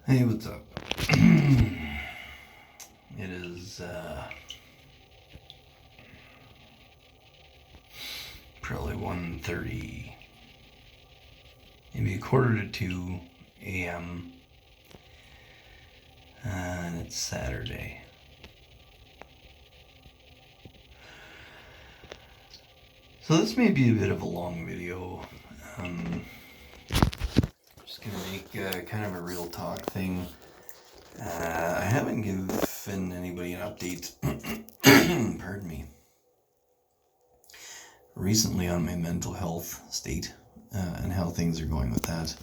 Hey, what's up? It is probably 1:30, maybe a quarter to 2 a.m. And it's Saturday. So this may be a bit of a long video. Just gonna make kind of a real talk thing. I haven't given anybody an update. Pardon me. Recently on my mental health state and how things are going with that.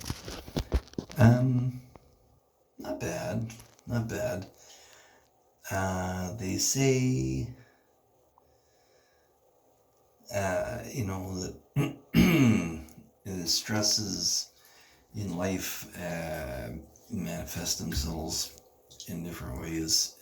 Not bad. They say, that the stresses in life manifest themselves in different ways.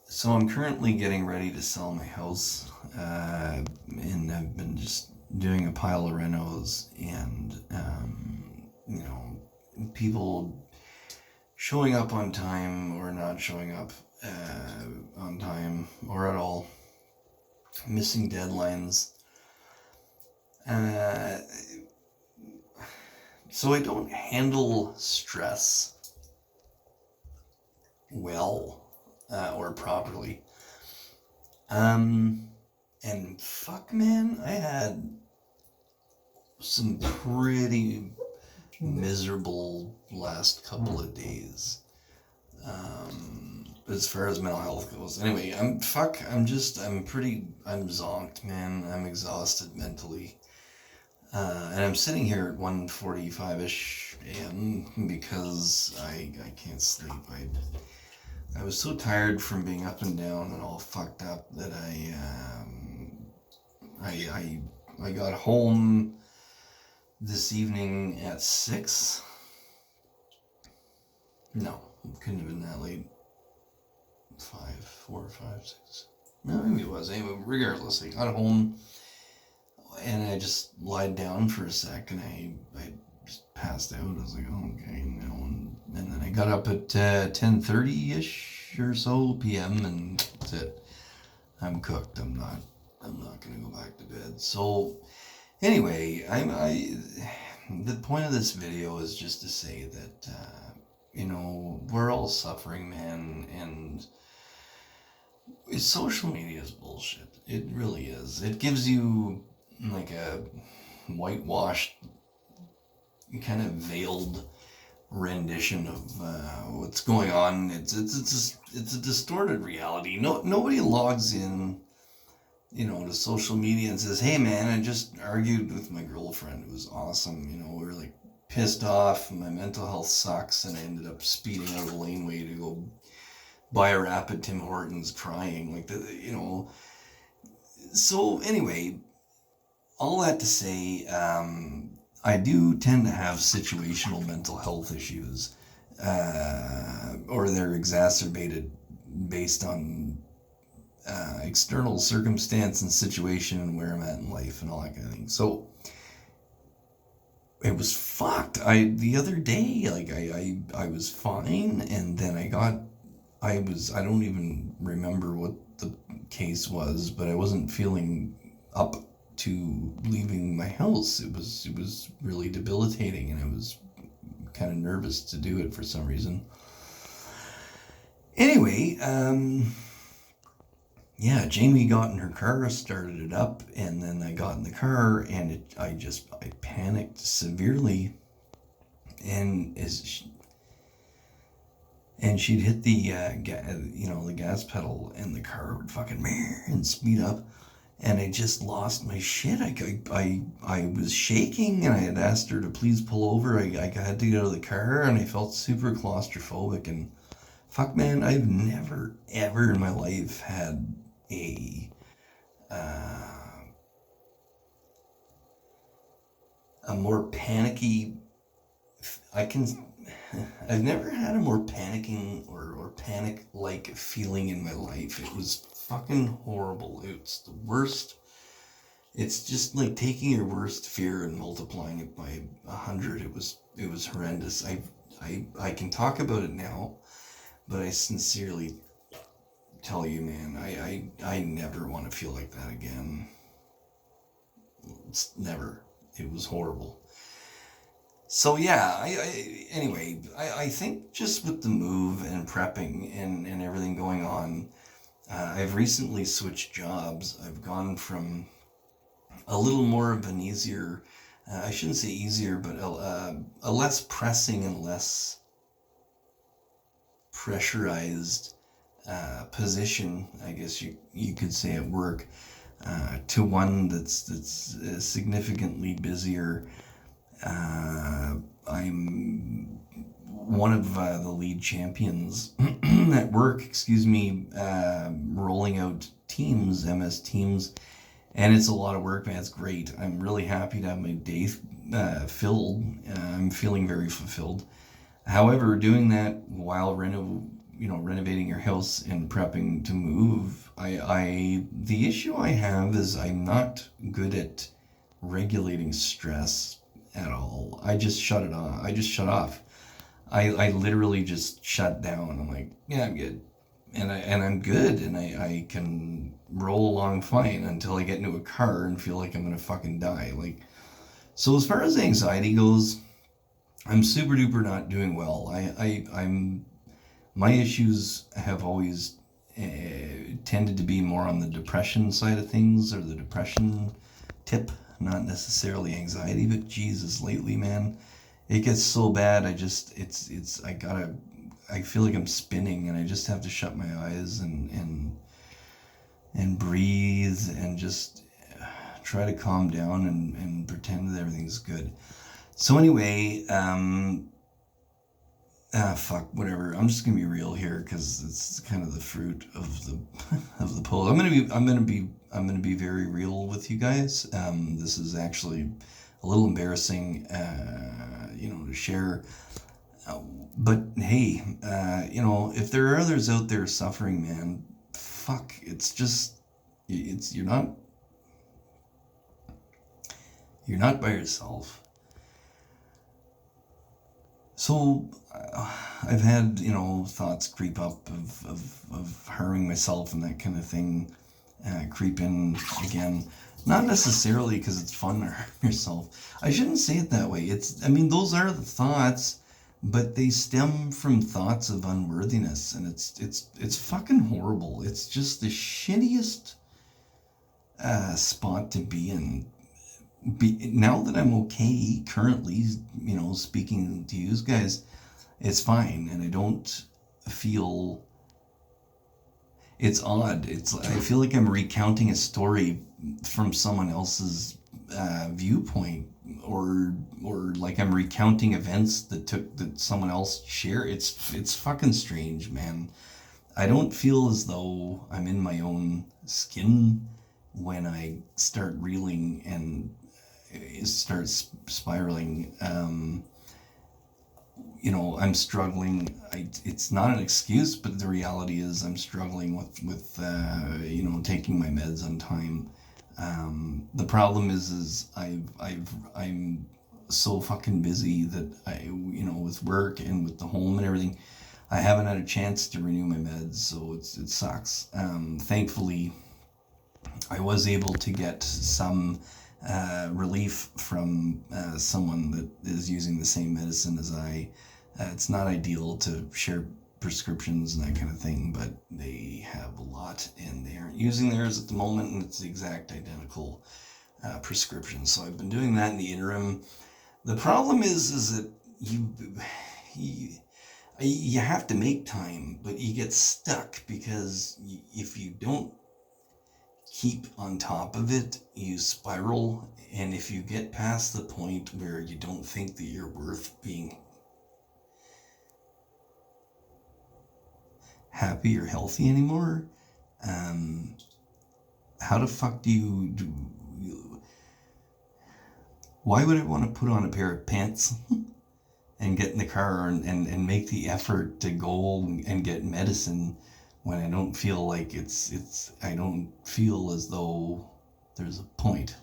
So I'm currently getting ready to sell my house, and I've been just doing a pile of renos, and people showing up on time or not showing up on time or at all, missing deadlines. So I don't handle stress well or properly. And fuck, man, I had some pretty miserable last couple of days as far as mental health goes. Anyway, I'm zonked, man. I'm exhausted mentally. And I'm sitting here at 1:45ish a.m. because I can't sleep. I was so tired from being up and down and all fucked up that I got home this evening at 6. No, it couldn't have been that late. 4 or 5, 6. No, maybe it was. Anyway, regardless, I got home and I just lied down for a sec and I just passed out. I was like, oh, okay, and then I got up at 10:30ish or so p.m. and that's it. I'm cooked. I'm not gonna go back to bed. So anyway, the point of this video is just to say that we're all suffering, man, and social media is bullshit. It really is. It gives you like a whitewashed, kind of veiled rendition of what's going on. It's a distorted reality. Nobody logs in, to social media and says, "Hey, man, I just argued with my girlfriend. It was awesome. We were like pissed off. My mental health sucks, and I ended up speeding out of the laneway to go buy a wrap at Tim Hortons, crying So anyway, all that to say, I do tend to have situational mental health issues, or they're exacerbated based on external circumstance and situation and where I'm at in life and all that kind of thing. So it was fucked. The other day, like I was fine, and then I don't even remember what the case was, but I wasn't feeling up to leaving my house. It was really debilitating, and I was kind of nervous to do it for some reason. Anyway, Jamie got in her car, started it up, and then I got in the car, and I panicked severely, and she'd hit the the gas pedal, and the car would fucking and speed up, and I just lost my shit. I was shaking, and I had asked her to please pull over. I had to get out of the car, and I felt super claustrophobic, and fuck, man, I've never ever in my life had a more panicky. I've never had a more panicking or panic-like feeling in my life. It was fucking horrible. It's the worst It's just like taking your worst fear and multiplying it by 100. It was horrendous. I can talk about it now, but I sincerely tell you, man, I never want to feel like that again. It's never. It was horrible. So yeah, anyway, I think just with the move and prepping and everything going on, I've recently switched jobs. I've gone from a little more of an easier, I shouldn't say easier, but a less pressing and less pressurized position, I guess you could say, at work, to one that's significantly busier. I'm one of the lead champions at work, rolling out Teams, MS Teams, and it's a lot of work, man. It's great. I'm really happy to have my day filled. I'm feeling very fulfilled. However, doing that while renovating your house and prepping to move, the issue I have is I'm not good at regulating stress at all. I just shut it off. I just shut off. I literally just shut down. I'm like, yeah, I'm good. And I'm good, and I can roll along fine until I get into a car and feel like I'm gonna fucking die. Like, so as far as anxiety goes, I'm super duper not doing well. I'm my issues have always tended to be more on the depression side of things, or the depression tip, not necessarily anxiety. But Jesus, lately, man, it gets so bad. I feel like I'm spinning, and I just have to shut my eyes and breathe and just try to calm down and pretend that everything's good. So anyway, fuck, whatever. I'm just gonna be real here because it's kind of the fruit of the of the poll. I'm gonna be very real with you guys. This is actually a little embarrassing, to share. But hey, if there are others out there suffering, man, fuck. You're not by yourself. So I've had, thoughts creep up of harming myself and that kind of thing creep in again. Not necessarily because it's fun to harm yourself. I shouldn't say it that way. Those are the thoughts, but they stem from thoughts of unworthiness, and it's fucking horrible. It's just the shittiest spot to be in. Now that I'm okay currently, speaking to you guys, it's fine, and I don't feel. It's odd. I feel like I'm recounting a story from someone else's viewpoint, or like I'm recounting events that someone else shared. It's fucking strange, man. I don't feel as though I'm in my own skin when I start reeling and start spiraling. I'm struggling. It's not an excuse, but the reality is I'm struggling with taking my meds on time. The problem is I'm so fucking busy that with work and with the home and everything, I haven't had a chance to renew my meds, so it sucks. Thankfully, I was able to get some relief from someone that is using the same medicine as I. It's not ideal to share prescriptions and that kind of thing, but they have a lot and they aren't using theirs at the moment, and it's the exact identical prescription. So I've been doing that in the interim. The problem is that you have to make time, but you get stuck because if you don't keep on top of it, you spiral. And if you get past the point where you don't think that you're worth being happy or healthy anymore, how the fuck do you why would I want to put on a pair of pants and get in the car and make the effort to go and get medicine when I don't feel like I don't feel as though there's a point.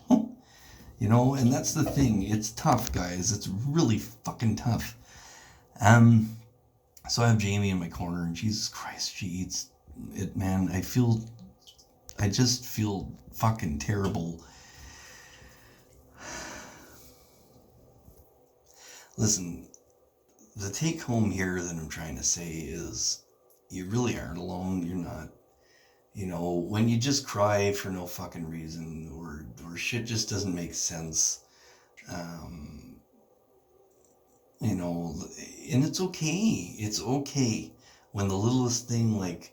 You know, and that's the thing. It's tough, guys. It's really fucking tough. So I have Jamie in my corner, and Jesus Christ, she eats it, man. I just feel fucking terrible. Listen, the take home here that I'm trying to say is you really aren't alone. You're not. You know, when you just cry for no fucking reason or shit just doesn't make sense, you know, and it's okay. It's okay when the littlest thing, like,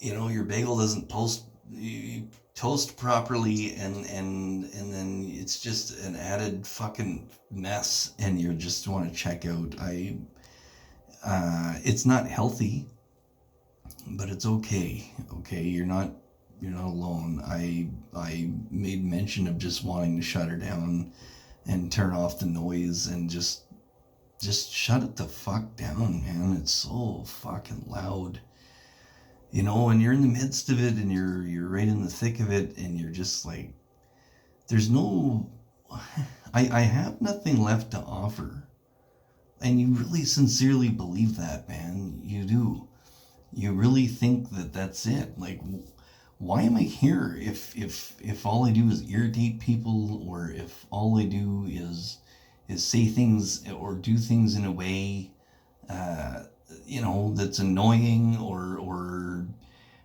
you know, your bagel doesn't toast properly, and then it's just an added fucking mess, and you just want to check out. It's not healthy, but it's okay. Okay, you're not alone. I made mention of just wanting to shut her down and turn off the noise and just shut it the fuck down, man. It's so fucking loud. You know, and you're in the midst of it, and you're right in the thick of it, and you're just like, there's no, I have nothing left to offer. And you really sincerely believe that, man. You do. You really think that that's it. Like, why am I here if all I do is irritate people, or if all I do is say things or do things in a way, you know, that's annoying, or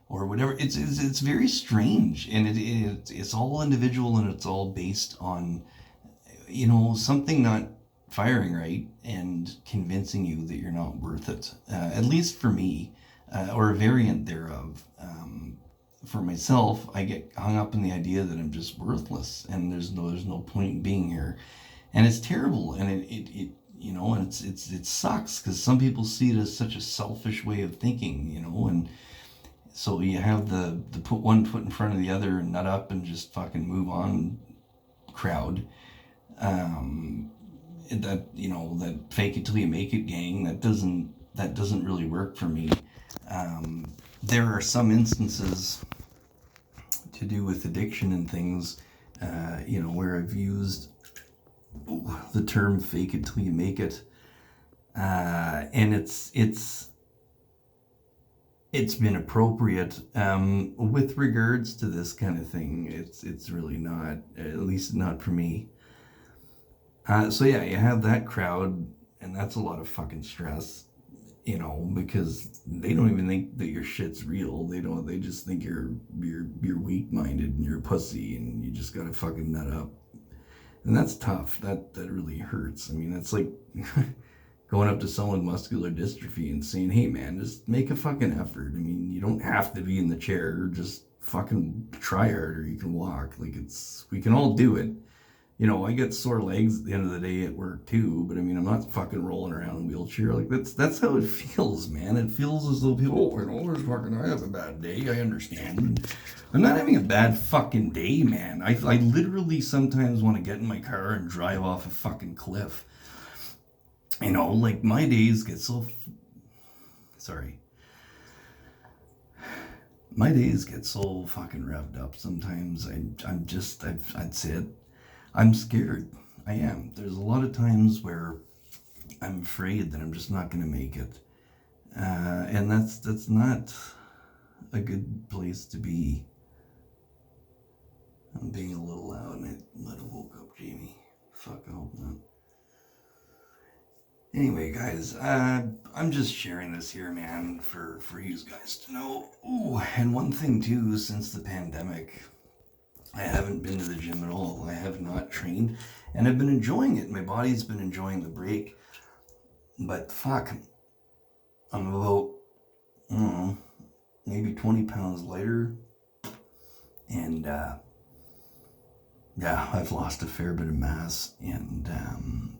whatever. It's very strange, and it's all individual, and it's all based on, you know, something not firing right and convincing you that you're not worth it. At least for me, or a variant thereof. For myself, I get hung up in the idea that I'm just worthless, and there's no point in being here, and it's terrible, and it you know, and it sucks because some people see it as such a selfish way of thinking, you know, and so you have the put one foot in front of the other and nut up and just fucking move on crowd. That, you know, that fake it till you make it gang, that doesn't really work for me. There are some instances to do with addiction and things, you know, where I've used the term fake it till you make it, and it's been appropriate. With regards to this kind of thing, it's really not, at least not for me. So yeah, you have that crowd, and that's a lot of fucking stress, you know, because they don't even think that your shit's real. They just think you're weak-minded and you're a pussy and you just gotta fucking nut up. And that's tough. That really hurts. I mean, that's like going up to someone with muscular dystrophy and saying, hey man, just make a fucking effort. I mean, you don't have to be in the chair, just fucking try harder. You can walk. Like, we can all do it. You know, I get sore legs at the end of the day at work too, but I mean, I'm not fucking rolling around in a wheelchair. Like, that's how it feels, man. It feels as though people, oh, you know, I have a bad day. I understand. I'm not having a bad fucking day, man. I literally sometimes want to get in my car and drive off a fucking cliff. You know, like, my days get so... Sorry. My days get so fucking revved up sometimes. I'd say it. I'm scared. I am. There's a lot of times where I'm afraid that I'm just not going to make it. And that's not a good place to be. I'm being a little loud, and I might have woke up Jamie. Fuck, I hope not. Anyway, guys, I'm just sharing this here, man, for you guys to know. Ooh, and one thing too, since the pandemic, I haven't been to the gym at all. I have not trained, and I've been enjoying it. My body's been enjoying the break, but fuck, I'm about, I don't know, maybe 20 pounds lighter, and yeah, I've lost a fair bit of mass, and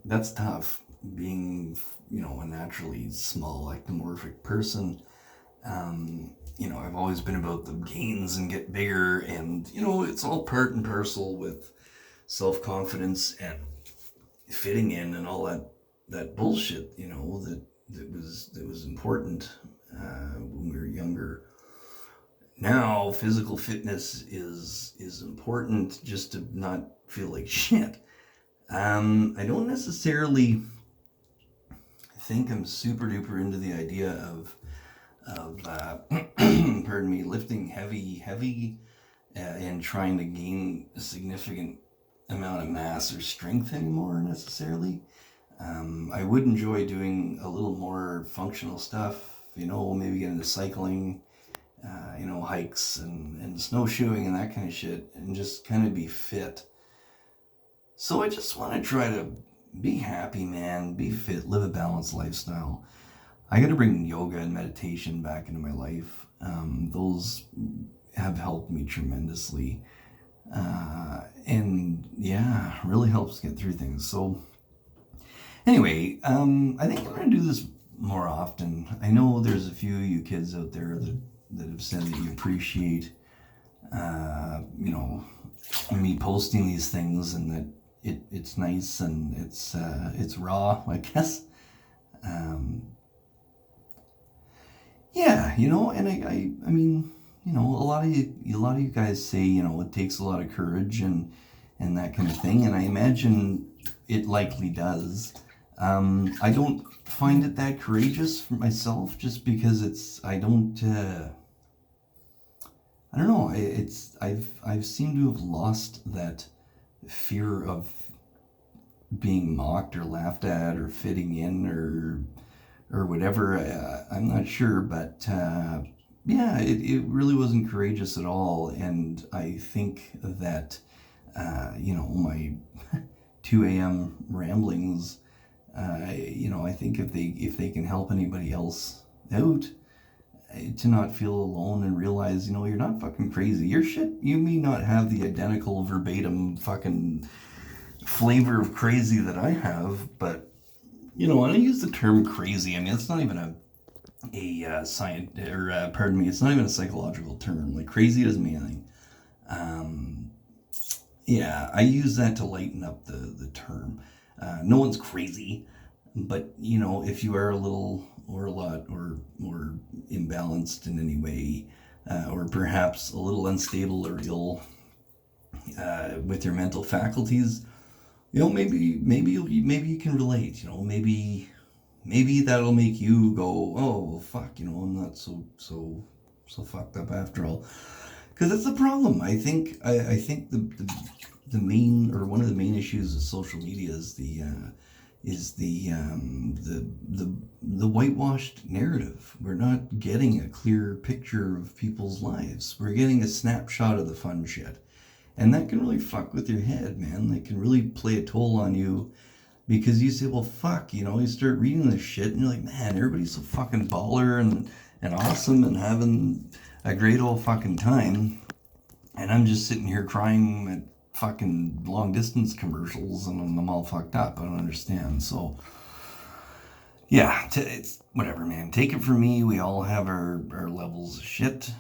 that's tough, being, you know, a naturally small ectomorphic person. You know, I've always been about the gains and get bigger, and, you know, it's all part and parcel with self-confidence and fitting in and all that bullshit, you know, that was important when we were younger. now physical fitness is important just to not feel like shit. I don't necessarily think I'm super duper into the idea of pardon me, lifting heavy and trying to gain a significant amount of mass or strength anymore necessarily. I would enjoy doing a little more functional stuff, maybe get into cycling, hikes and snowshoeing and that kind of shit, and just kind of be fit. So I just want to try to be happy, man, be fit, live a balanced lifestyle. I got to bring yoga and meditation back into my life. Those have helped me tremendously. And yeah, really helps get through things. So anyway, I think I'm going to do this more often. I know there's a few of you kids out there that have said that you appreciate, me posting these things, and that it's nice and it's raw, I guess. Yeah, and I mean, a lot of you guys say, it takes a lot of courage and that kind of thing, and I imagine it likely does. I don't find it that courageous for myself, just because I don't know. I've seemed to have lost that fear of being mocked or laughed at or fitting in or whatever. I'm not sure, but yeah, it really wasn't courageous at all. And I think that my 2 a.m. ramblings, I think if they can help anybody else out, to not feel alone and realize, you're not fucking crazy. Your shit, you may not have the identical verbatim fucking flavor of crazy that I have, but, and I use the term crazy. I mean, it's not even a science, or pardon me, it's not even a psychological term. Like, crazy doesn't mean anything. Yeah, I use that to lighten up the term. No one's crazy, but, if you are a little or a lot or imbalanced in any way, or perhaps a little unstable or ill with your mental faculties, maybe you can relate. Maybe that'll make you go, oh well, fuck, I'm not so fucked up after all. Because that's the problem. I think the main, or one of the main issues of social media is the whitewashed narrative. We're not getting a clear picture of people's lives. We're getting a snapshot of the fun shit. And that can really fuck with your head, man. That can really play a toll on you, because you say, well, fuck, you start reading this shit and you're like, man, everybody's so fucking baller and awesome and having a great old fucking time. And I'm just sitting here crying at fucking long distance commercials and I'm all fucked up. I don't understand. So yeah, it's whatever, man. Take it from me. We all have our levels of shit.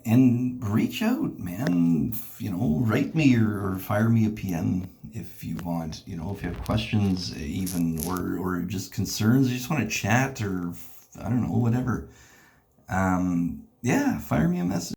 And reach out, man. Write me or fire me a PM if you want. If you have questions, even, or just concerns, you just want to chat, or I don't know, whatever. Yeah, fire me a message.